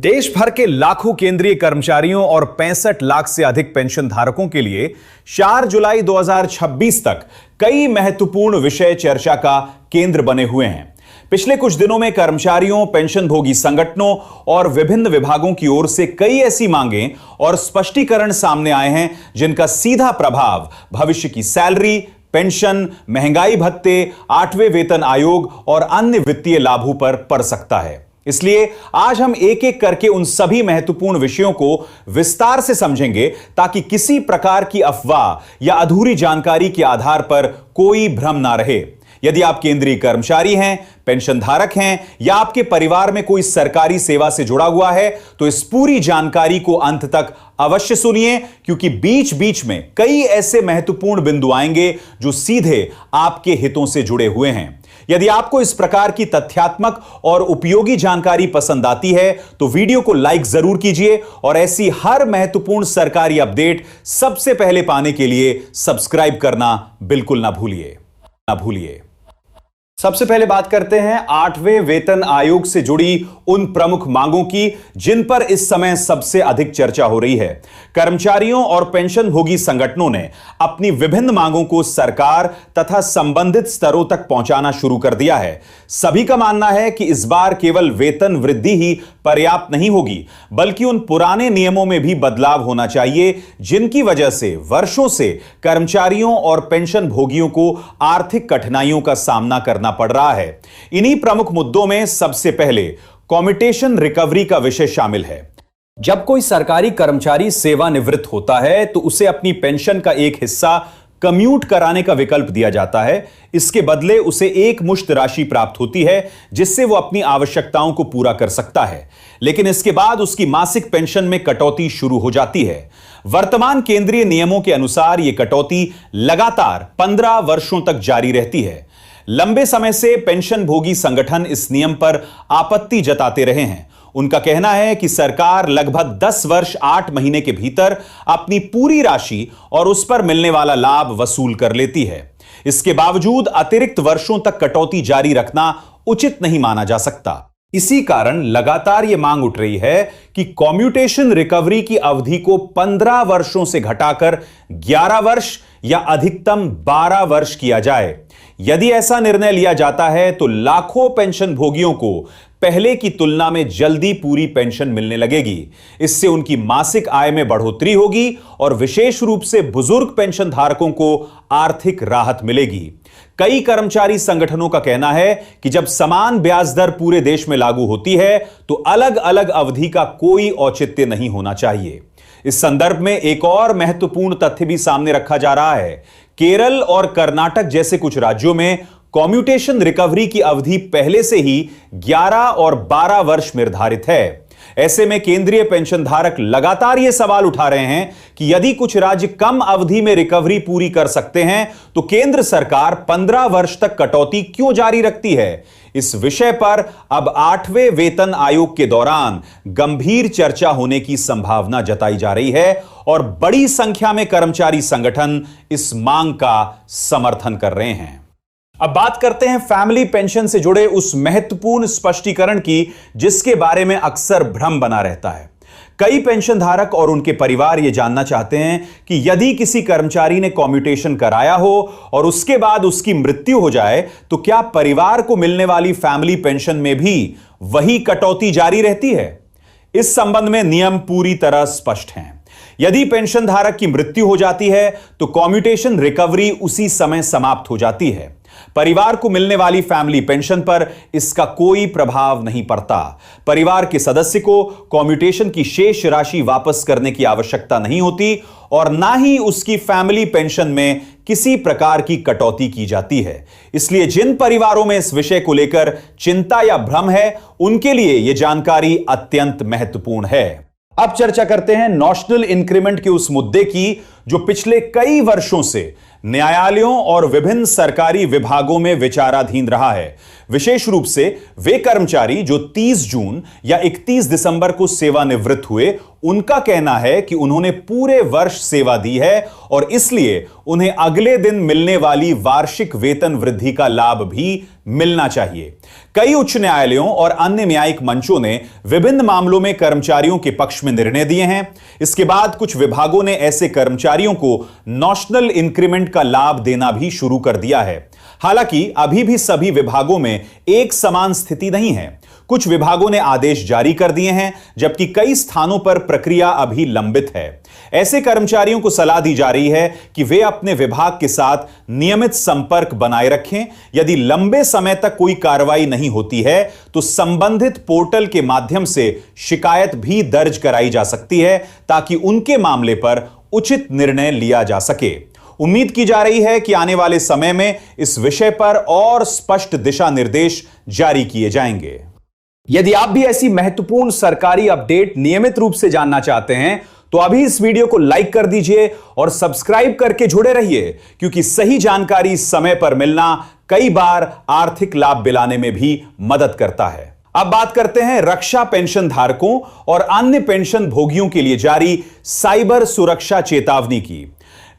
देश भर के लाखों केंद्रीय कर्मचारियों और 65 लाख से अधिक पेंशन धारकों के लिए 4 जुलाई 2026 तक कई महत्वपूर्ण विषय चर्चा का केंद्र बने हुए हैं। पिछले कुछ दिनों में कर्मचारियों, पेंशन भोगी संगठनों और विभिन्न विभागों की ओर से कई ऐसी मांगें और स्पष्टीकरण सामने आए हैं जिनका सीधा प्रभाव भविष्य की सैलरी, पेंशन, महंगाई भत्ते, 8वें वेतन आयोग और अन्य वित्तीय लाभों पर पड़ सकता है। इसलिए आज हम एक एक करके उन सभी महत्वपूर्ण विषयों को विस्तार से समझेंगे ताकि किसी प्रकार की अफवाह या अधूरी जानकारी के आधार पर कोई भ्रम ना रहे। यदि आप केंद्रीय कर्मचारी हैं, पेंशन धारक हैं या आपके परिवार में कोई सरकारी सेवा से जुड़ा हुआ है तो इस पूरी जानकारी को अंत तक अवश्य सुनिए, क्योंकि बीच बीच में कई ऐसे महत्वपूर्ण बिंदु आएंगे जो सीधे आपके हितों से जुड़े हुए हैं। यदि आपको इस प्रकार की तथ्यात्मक और उपयोगी जानकारी पसंद आती है तो वीडियो को लाइक जरूर कीजिए और ऐसी हर महत्वपूर्ण सरकारी अपडेट सबसे पहले पाने के लिए सब्सक्राइब करना बिल्कुल ना भूलिए। सबसे पहले बात करते हैं 8वें वेतन आयोग से जुड़ी उन प्रमुख मांगों की जिन पर इस समय सबसे अधिक चर्चा हो रही है। कर्मचारियों और पेंशन भोगी संगठनों ने अपनी विभिन्न मांगों को सरकार तथा संबंधित स्तरों तक पहुंचाना शुरू कर दिया है। सभी का मानना है कि इस बार केवल वेतन वृद्धि ही पर्याप्त नहीं होगी, बल्कि उन पुराने नियमों में भी बदलाव होना चाहिए जिनकी वजह से वर्षों से कर्मचारियों और पेंशन भोगियों को आर्थिक कठिनाइयों का सामना करना पड़ रहा है। इन्हीं प्रमुख मुद्दों में सबसे पहले कम्यूटेशन रिकवरी का विषय शामिल है। जब कोई सरकारी कर्मचारी सेवानिवृत्त होता है तो उसे अपनी पेंशन का एक हिस्सा कम्यूट कराने का विकल्प दिया जाता है। इसके बदले उसे एक मुश्त राशि प्राप्त होती है जिससे वो अपनी आवश्यकताओं को पूरा कर सकता है, लेकिन इसके बाद उसकी मासिक पेंशन में कटौती शुरू हो जाती है। वर्तमान केंद्रीय नियमों के अनुसार यह कटौती लगातार 15 वर्षों तक जारी रहती है। लंबे समय से पेंशन भोगी संगठन इस नियम पर आपत्ति जताते रहे हैं। उनका कहना है कि सरकार लगभग 10 वर्ष 8 महीने के भीतर अपनी पूरी राशि और उस पर मिलने वाला लाभ वसूल कर लेती है। इसके बावजूद अतिरिक्त वर्षों तक कटौती जारी रखना उचित नहीं माना जा सकता। इसी कारण लगातार यह मांग उठ रही है कि कम्यूटेशन रिकवरी की अवधि को 15 वर्षों से घटाकर 11 वर्ष या अधिकतम 12 वर्ष किया जाए। यदि ऐसा निर्णय लिया जाता है तो लाखों पेंशन भोगियों को पहले की तुलना में जल्दी पूरी पेंशन मिलने लगेगी। इससे उनकी मासिक आय में बढ़ोतरी होगी और विशेष रूप से बुजुर्ग पेंशन धारकों को आर्थिक राहत मिलेगी। कई कर्मचारी संगठनों का कहना है कि जब समान ब्याज दर पूरे देश में लागू होती है तो अलग अलग अवधि का कोई औचित्य नहीं होना चाहिए। इस संदर्भ में एक और महत्वपूर्ण तथ्य भी सामने रखा जा रहा है। केरल और कर्नाटक जैसे कुछ राज्यों में कम्यूटेशन रिकवरी की अवधि पहले से ही 11 और 12 वर्ष निर्धारित है। ऐसे में केंद्रीय पेंशन धारक लगातार यह सवाल उठा रहे हैं कि यदि कुछ राज्य कम अवधि में रिकवरी पूरी कर सकते हैं तो केंद्र सरकार 15 वर्ष तक कटौती क्यों जारी रखती है। इस विषय पर अब 8वें वेतन आयोग के दौरान गंभीर चर्चा होने की संभावना जताई जा रही है और बड़ी संख्या में कर्मचारी संगठन इस मांग का समर्थन कर रहे हैं। अब बात करते हैं फैमिली पेंशन से जुड़े उस महत्वपूर्ण स्पष्टीकरण की जिसके बारे में अक्सर भ्रम बना रहता है। कई पेंशन धारक और उनके परिवार यह जानना चाहते हैं कि यदि किसी कर्मचारी ने कम्यूटेशन कराया हो और उसके बाद उसकी मृत्यु हो जाए तो क्या परिवार को मिलने वाली फैमिली पेंशन में भी वही कटौती जारी रहती है। इस संबंध में नियम पूरी तरह स्पष्ट हैं। यदि पेंशन धारक की मृत्यु हो जाती है तो कम्यूटेशन रिकवरी उसी समय समाप्त हो जाती है। परिवार को मिलने वाली फैमिली पेंशन पर इसका कोई प्रभाव नहीं पड़ता। परिवार के सदस्य को कम्यूटेशन की शेष राशि वापस करने की आवश्यकता नहीं होती और ना ही उसकी फैमिली पेंशन में किसी प्रकार की कटौती की जाती है। इसलिए जिन परिवारों में इस विषय को लेकर चिंता या भ्रम है उनके लिए यह जानकारी अत्यंत महत्वपूर्ण है। अब चर्चा करते हैं नॉशनल इंक्रीमेंट के उस मुद्दे की जो पिछले कई वर्षों से न्यायालयों और विभिन्न सरकारी विभागों में विचाराधीन रहा है। विशेष रूप से वे कर्मचारी जो 30 जून या 31 दिसंबर को सेवानिवृत्त हुए, उनका कहना है कि उन्होंने पूरे वर्ष सेवा दी है और इसलिए उन्हें अगले दिन मिलने वाली वार्षिक वेतन वृद्धि का लाभ भी मिलना चाहिए। कई उच्च न्यायालयों और अन्य न्यायिक मंचों ने विभिन्न मामलों में कर्मचारियों के पक्ष में निर्णय दिए हैं। इसके बाद कुछ विभागों ने ऐसे कर्मचारियों को नॉशनल इंक्रीमेंट का लाभ देना भी शुरू कर दिया है। हालांकि अभी भी सभी विभागों में एक समान स्थिति नहीं है। कुछ विभागों ने आदेश जारी कर दिए हैं, जबकि कई स्थानों पर प्रक्रिया अभी लंबित है। ऐसे कर्मचारियों को सलाह दी जा रही है कि वे अपने विभाग के साथ नियमित संपर्क बनाए रखें। यदि लंबे समय तक कोई कार्रवाई नहीं होती है तो संबंधित पोर्टल के माध्यम से शिकायत भी दर्ज कराई जा सकती है, ताकि उनके मामले पर उचित निर्णय लिया जा सके। उम्मीद की जा रही है कि आने वाले समय में इस विषय पर और स्पष्ट दिशा निर्देश जारी किए जाएंगे। यदि आप भी ऐसी महत्वपूर्ण सरकारी अपडेट नियमित रूप से जानना चाहते हैं तो अभी इस वीडियो को लाइक कर दीजिए और सब्सक्राइब करके जुड़े रहिए, क्योंकि सही जानकारी समय पर मिलना कई बार आर्थिक लाभ दिलाने में भी मदद करता है। अब बात करते हैं रक्षा पेंशन धारकों और अन्य पेंशन भोगियों के लिए जारी साइबर सुरक्षा चेतावनी की।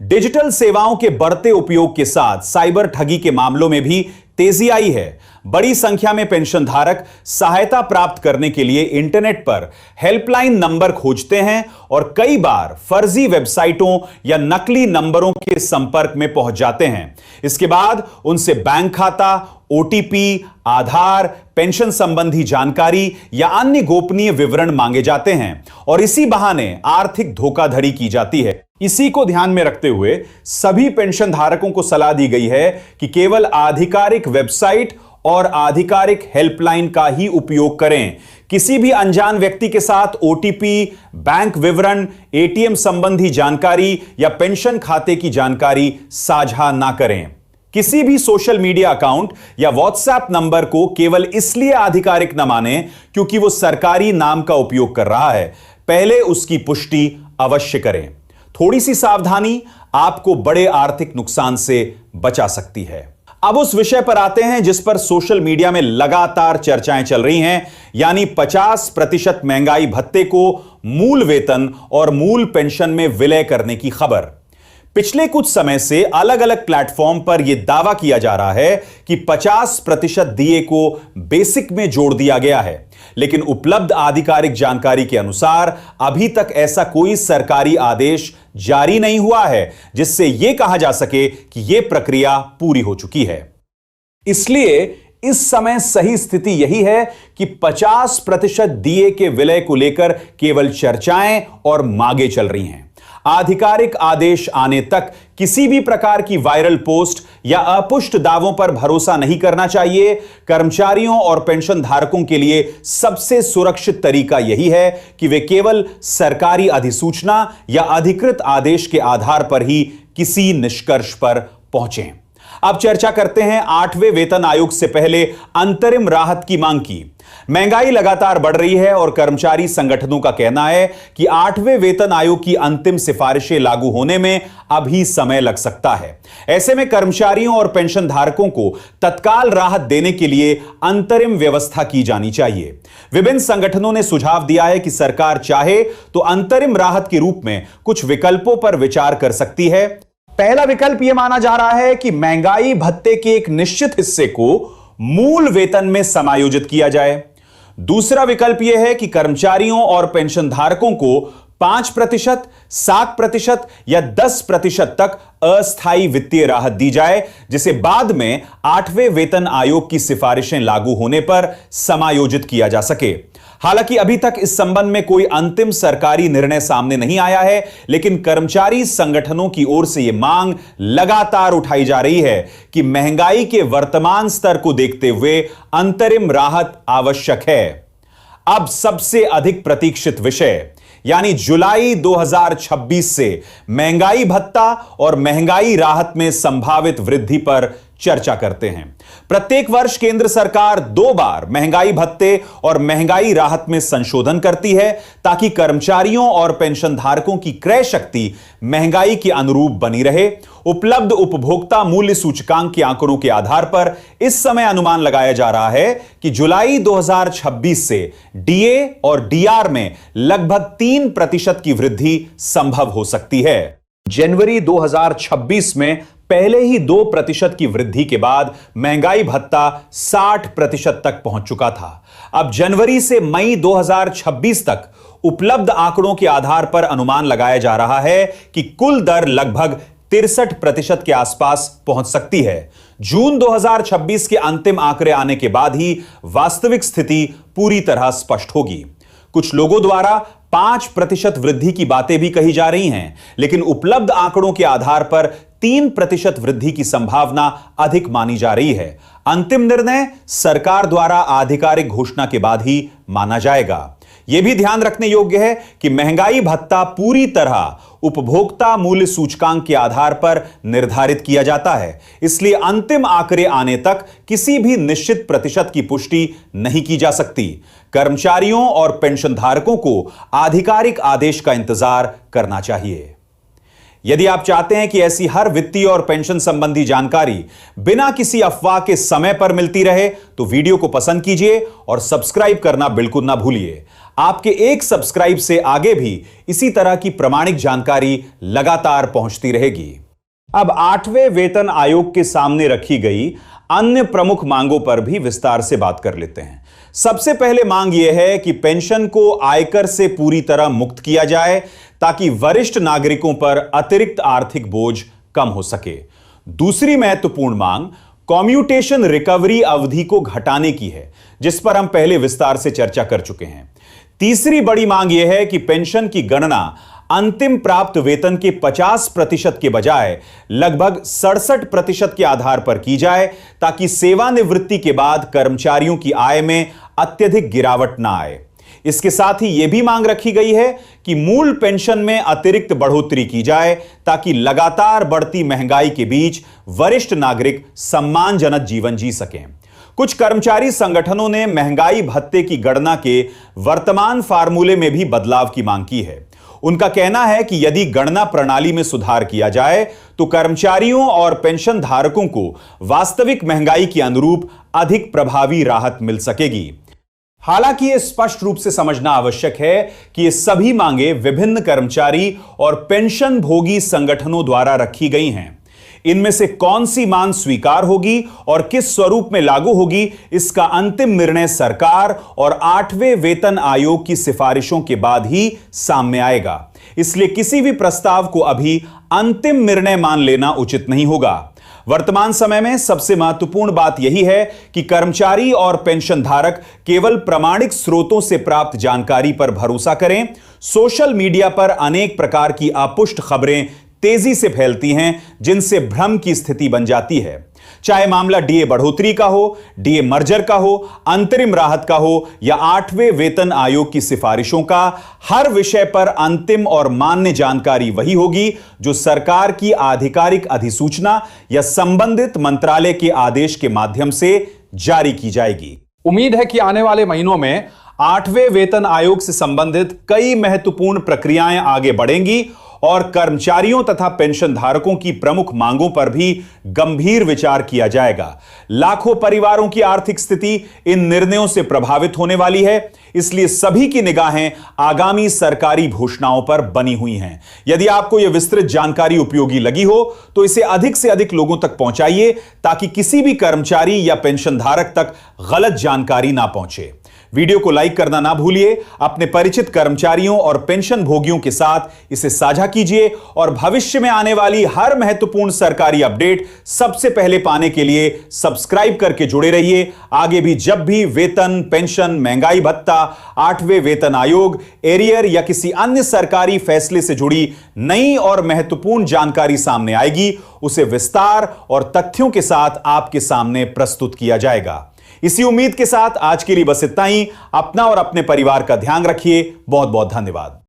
डिजिटल सेवाओं के बढ़ते उपयोग के साथ साइबर ठगी के मामलों में भी तेजी आई है। बड़ी संख्या में पेंशन धारक सहायता प्राप्त करने के लिए इंटरनेट पर हेल्पलाइन नंबर खोजते हैं और कई बार फर्जी वेबसाइटों या नकली नंबरों के संपर्क में पहुंच जाते हैं। इसके बाद उनसे बैंक खाता, ओटीपी, आधार, पेंशन संबंधी जानकारी या अन्य गोपनीय विवरण मांगे जाते हैं और इसी बहाने आर्थिक धोखाधड़ी की जाती है। इसी को ध्यान में रखते हुए सभी पेंशन धारकों को सलाह दी गई है कि केवल आधिकारिक वेबसाइट और आधिकारिक हेल्पलाइन का ही उपयोग करें। किसी भी अनजान व्यक्ति के साथ ओटीपी, बैंक विवरण, एटीएम संबंधी जानकारी या पेंशन खाते की जानकारी साझा ना करें। किसी भी सोशल मीडिया अकाउंट या व्हाट्सएप नंबर को केवल इसलिए आधिकारिक न माने क्योंकि वो सरकारी नाम का उपयोग कर रहा है। पहले उसकी पुष्टि अवश्य करें। थोड़ी सी सावधानी आपको बड़े आर्थिक नुकसान से बचा सकती है। अब उस विषय पर आते हैं जिस पर सोशल मीडिया में लगातार चर्चाएं चल रही हैं, यानी 50% महंगाई भत्ते को मूल वेतन और मूल पेंशन में विलय करने की खबर। पिछले कुछ समय से अलग अलग प्लेटफॉर्म पर यह दावा किया जा रहा है कि 50% डीए को बेसिक में जोड़ दिया गया है, लेकिन उपलब्ध आधिकारिक जानकारी के अनुसार अभी तक ऐसा कोई सरकारी आदेश जारी नहीं हुआ है जिससे यह कहा जा सके कि यह प्रक्रिया पूरी हो चुकी है। इसलिए इस समय सही स्थिति यही है कि 50% डीए के विलय को लेकर केवल चर्चाएं और मांगें चल रही हैं। आधिकारिक आदेश आने तक किसी भी प्रकार की वायरल पोस्ट या अपुष्ट दावों पर भरोसा नहीं करना चाहिए। कर्मचारियों और पेंशन धारकों के लिए सबसे सुरक्षित तरीका यही है कि वे केवल सरकारी अधिसूचना या अधिकृत आदेश के आधार पर ही किसी निष्कर्ष पर पहुंचें। अब चर्चा करते हैं 8वें वेतन आयोग से पहले अंतरिम राहत की मांग की। महंगाई लगातार बढ़ रही है और कर्मचारी संगठनों का कहना है कि 8वें वेतन आयोग की अंतिम सिफारिशें लागू होने में अभी समय लग सकता है। ऐसे में कर्मचारियों और पेंशन धारकों को तत्काल राहत देने के लिए अंतरिम व्यवस्था की जानी चाहिए। विभिन्न संगठनों ने सुझाव दिया है कि सरकार चाहे तो अंतरिम राहत के रूप में कुछ विकल्पों पर विचार कर सकती है। पहला विकल्प यह माना जा रहा है कि महंगाई भत्ते के एक निश्चित हिस्से को मूल वेतन में समायोजित किया जाए। दूसरा विकल्प यह है कि कर्मचारियों और पेंशन धारकों को 5%, 7% या 10% तक अस्थायी वित्तीय राहत दी जाए, जिसे बाद में 8वें वेतन आयोग की सिफारिशें लागू होने पर समायोजित किया जा सके। हालांकि अभी तक इस संबंध में कोई अंतिम सरकारी निर्णय सामने नहीं आया है, लेकिन कर्मचारी संगठनों की ओर से यह मांग लगातार उठाई जा रही है कि महंगाई के वर्तमान स्तर को देखते हुए अंतरिम राहत आवश्यक है। अब सबसे अधिक प्रतीक्षित विषय यानी जुलाई 2026 से महंगाई भत्ता और महंगाई राहत में संभावित वृद्धि पर चर्चा करते हैं। प्रत्येक वर्ष केंद्र सरकार 2 बार महंगाई भत्ते और महंगाई राहत में संशोधन करती है ताकि कर्मचारियों और पेंशनधारकों की क्रय शक्ति महंगाई के अनुरूप बनी रहे। उपलब्ध उपभोक्ता मूल्य सूचकांक के आंकड़ों के आधार पर इस समय अनुमान लगाया जा रहा है कि जुलाई 2026 से डीए और डीआर में लगभग 3% की वृद्धि संभव हो सकती है। जनवरी 2026 में पहले ही 2% की वृद्धि के बाद महंगाई भत्ता 60% तक पहुंच चुका था। अब जनवरी से मई 2026 तक उपलब्ध आंकड़ों के आधार पर अनुमान लगाया जा रहा है कि कुल दर लगभग 63% के आसपास पहुंच सकती है। जून 2026 के अंतिम आंकड़े आने के बाद ही वास्तविक स्थिति पूरी तरह स्पष्ट होगी। कुछ लोगों द्वारा 5% वृद्धि की बातें भी कही जा रही हैं, लेकिन उपलब्ध आंकड़ों के आधार पर 3% वृद्धि की संभावना अधिक मानी जा रही है। अंतिम निर्णय सरकार द्वारा आधिकारिक घोषणा के बाद ही माना जाएगा। यह भी ध्यान रखने योग्य है कि महंगाई भत्ता पूरी तरह उपभोक्ता मूल्य सूचकांक के आधार पर निर्धारित किया जाता है, इसलिए अंतिम आंकड़े आने तक किसी भी निश्चित प्रतिशत की पुष्टि नहीं की जा सकती। कर्मचारियों और पेंशनधारकों को आधिकारिक आदेश का इंतजार करना चाहिए। यदि आप चाहते हैं कि ऐसी हर वित्तीय और पेंशन संबंधी जानकारी बिना किसी अफवाह के समय पर मिलती रहे, तो वीडियो को पसंद कीजिए और सब्सक्राइब करना बिल्कुल ना भूलिए। आपके एक सब्सक्राइब से आगे भी इसी तरह की प्रामाणिक जानकारी लगातार पहुंचती रहेगी। अब 8वें वेतन आयोग के सामने रखी गई अन्य प्रमुख मांगों पर भी विस्तार से बात कर लेते हैं। सबसे पहले मांग यह है कि पेंशन को आयकर से पूरी तरह मुक्त किया जाए ताकि वरिष्ठ नागरिकों पर अतिरिक्त आर्थिक बोझ कम हो सके। दूसरी महत्वपूर्ण मांग कम्यूटेशन रिकवरी अवधि को घटाने की है, जिस पर हम पहले विस्तार से चर्चा कर चुके हैं। तीसरी बड़ी मांग यह है कि पेंशन की गणना अंतिम प्राप्त वेतन के 50% के बजाय लगभग 67% के आधार पर की जाए ताकि सेवानिवृत्ति के बाद कर्मचारियों की आय में अत्यधिक गिरावट ना आए। इसके साथ ही यह भी मांग रखी गई है कि मूल पेंशन में अतिरिक्त बढ़ोतरी की जाए ताकि लगातार बढ़ती महंगाई के बीच वरिष्ठ नागरिक सम्मानजनक जीवन जी सकें। कुछ कर्मचारी संगठनों ने महंगाई भत्ते की गणना के वर्तमान फार्मूले में भी बदलाव की मांग की है। उनका कहना है कि यदि गणना प्रणाली में सुधार किया जाए तो कर्मचारियों और पेंशन धारकों को वास्तविक महंगाई के अनुरूप अधिक प्रभावी राहत मिल सकेगी। हालांकि यह स्पष्ट रूप से समझना आवश्यक है कि ये सभी मांगे विभिन्न कर्मचारी और पेंशन भोगी संगठनों द्वारा रखी गई हैं। इनमें से कौन सी मांग स्वीकार होगी और किस स्वरूप में लागू होगी, इसका अंतिम निर्णय सरकार और 8वें वेतन आयोग की सिफारिशों के बाद ही सामने आएगा। इसलिए किसी भी प्रस्ताव को अभी अंतिम निर्णय मान लेना उचित नहीं होगा। वर्तमान समय में सबसे महत्वपूर्ण बात यही है कि कर्मचारी और पेंशनधारक केवल प्रामाणिक स्रोतों से प्राप्त जानकारी पर भरोसा करें। सोशल मीडिया पर अनेक प्रकार की अपुष्ट खबरें तेजी से फैलती हैं, जिनसे भ्रम की स्थिति बन जाती है। चाहे मामला डीए बढ़ोतरी का हो, डीए मर्जर का हो, अंतरिम राहत का हो या 8वें वेतन आयोग की सिफारिशों का, हर विषय पर अंतिम और मान्य जानकारी वही होगी जो सरकार की आधिकारिक अधिसूचना या संबंधित मंत्रालय के आदेश के माध्यम से जारी की जाएगी। उम्मीद है कि आने वाले महीनों में 8वें वेतन आयोग से संबंधित कई महत्वपूर्ण प्रक्रियाएं आगे बढ़ेंगी और कर्मचारियों तथा पेंशन धारकों की प्रमुख मांगों पर भी गंभीर विचार किया जाएगा। लाखों परिवारों की आर्थिक स्थिति इन निर्णयों से प्रभावित होने वाली है, इसलिए सभी की निगाहें आगामी सरकारी घोषणाओं पर बनी हुई हैं। यदि आपको यह विस्तृत जानकारी उपयोगी लगी हो तो इसे अधिक से अधिक लोगों तक पहुंचाइए ताकि किसी भी कर्मचारी या पेंशन धारक तक गलत जानकारी ना पहुंचे। वीडियो को लाइक करना ना भूलिए। अपने परिचित कर्मचारियों और पेंशन भोगियों के साथ इसे साझा कीजिए और भविष्य में आने वाली हर महत्वपूर्ण सरकारी अपडेट सबसे पहले पाने के लिए सब्सक्राइब करके जुड़े रहिए। आगे भी जब भी वेतन, पेंशन, महंगाई भत्ता, 8वें वेतन आयोग, एरियर या किसी अन्य सरकारी फैसले से जुड़ी नई और महत्वपूर्ण जानकारी सामने आएगी, उसे विस्तार और तथ्यों के साथ आपके सामने प्रस्तुत किया जाएगा। इसी उम्मीद के साथ आज के लिए बस इतना ही। अपना और अपने परिवार का ध्यान रखिए। बहुत बहुत धन्यवाद।